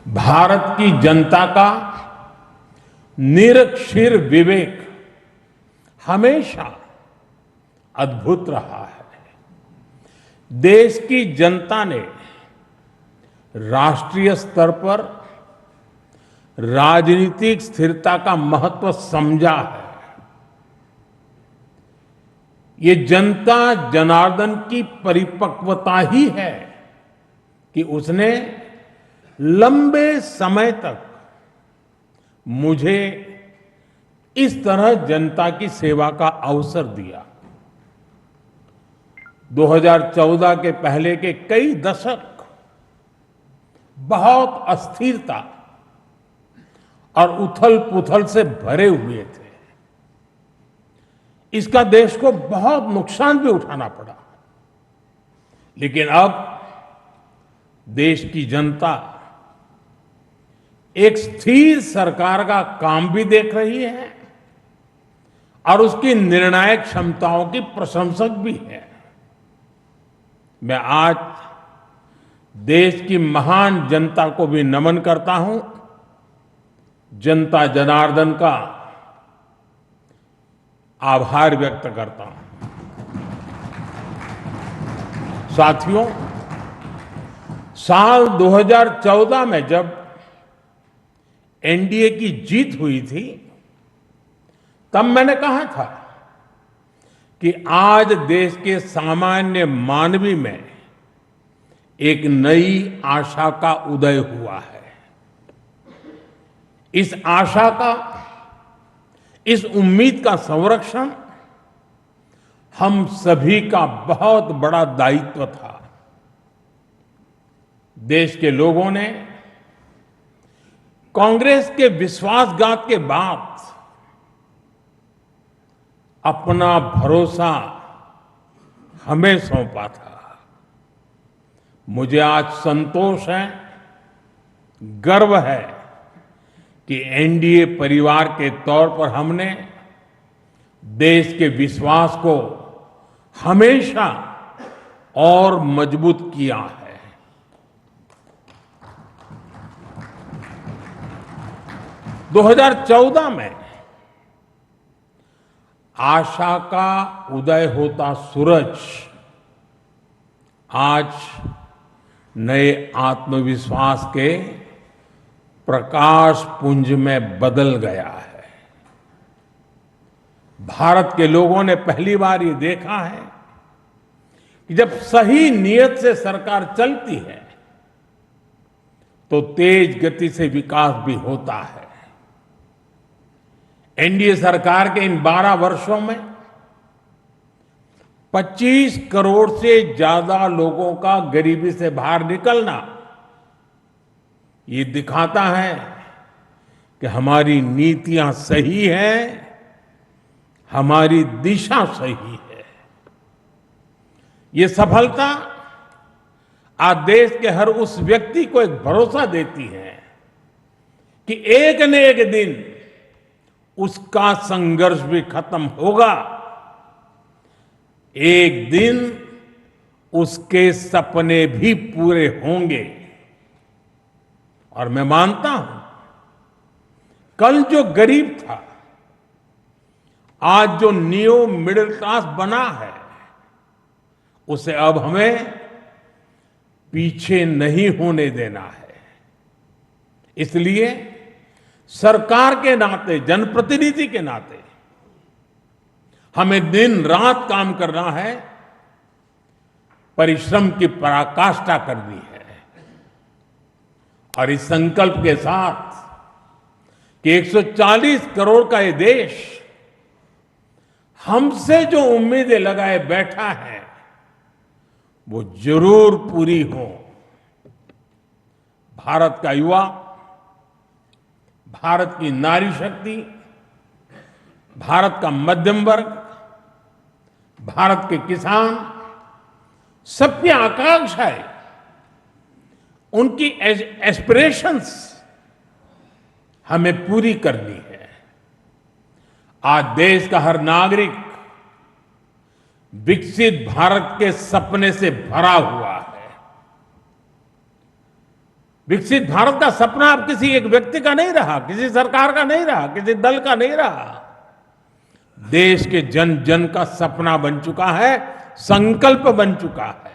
भारत की जनता का निरक्षीर विवेक हमेशा अद्भुत रहा है। देश की जनता ने राष्ट्रीय स्तर पर राजनीतिक स्थिरता का महत्व समझा है। ये जनता जनार्दन की परिपक्वता ही है कि उसने लंबे समय तक मुझे इस तरह जनता की सेवा का अवसर दिया। 2014 के पहले के कई दशक बहुत अस्थिरता और उथल-पुथल से भरे हुए थे। इसका देश को बहुत नुकसान भी उठाना पड़ा। लेकिन अब देश की जनता एक स्थिर सरकार का काम भी देख रही है और उसकी निर्णायक क्षमताओं की प्रशंसक भी है। मैं आज देश की महान जनता को भी नमन करता हूं। जनता जनार्दन का आभार व्यक्त करता हूं। साथियों, साल 2014 में जब एनडीए की जीत हुई थी, तब मैंने कहा था कि आज देश के सामान्य मानवी में एक नई आशा का उदय हुआ है। इस आशा का, इस उम्मीद का संरक्षण हम सभी का बहुत बड़ा दायित्व था। देश के लोगों ने कांग्रेस के विश्वासघात के बाद अपना भरोसा हमें सौंपा था। मुझे आज संतोष है, गर्व है कि एनडीए परिवार के तौर पर हमने देश के विश्वास को हमेशा और मजबूत किया है। 2014 में आशा का उदय होता सूरज आज नए आत्मविश्वास के प्रकाश पुंज में बदल गया है। भारत के लोगों ने पहली बार ये देखा है कि जब सही नीयत से सरकार चलती है तो तेज गति से विकास भी होता है। एनडीए सरकार के इन 12 वर्षों में 25 करोड़ से ज्यादा लोगों का गरीबी से बाहर निकलना ये दिखाता है कि हमारी नीतियां सही हैं, हमारी दिशा सही है। ये सफलता आज देश के हर उस व्यक्ति को एक भरोसा देती है कि एक न एक दिन उसका संघर्ष भी खत्म होगा। एक दिन उसके सपने भी पूरे होंगे। और मैं मानता हूं, कल जो गरीब था, आज जो न्यू मिडिल क्लास बना है, उसे अब हमें पीछे नहीं होने देना है। इसलिए सरकार के नाते, जनप्रतिनिधि के नाते हमें दिन रात काम करना है, परिश्रम की पराकाष्ठा करनी है। और इस संकल्प के साथ कि 140 करोड़ का ये देश हमसे जो उम्मीदें लगाए बैठा है वो जरूर पूरी हो। भारत का युवा, भारत की नारी शक्ति, भारत का मध्यम वर्ग, भारत के किसान, सबकी आकांक्षाएं, उनकी एस्पिरेशंस हमें पूरी करनी है। आज देश का हर नागरिक विकसित भारत के सपने से भरा हुआ है। विकसित भारत का सपना अब किसी एक व्यक्ति का नहीं रहा, किसी सरकार का नहीं रहा, किसी दल का नहीं रहा। देश के जन जन का सपना बन चुका है, संकल्प बन चुका है।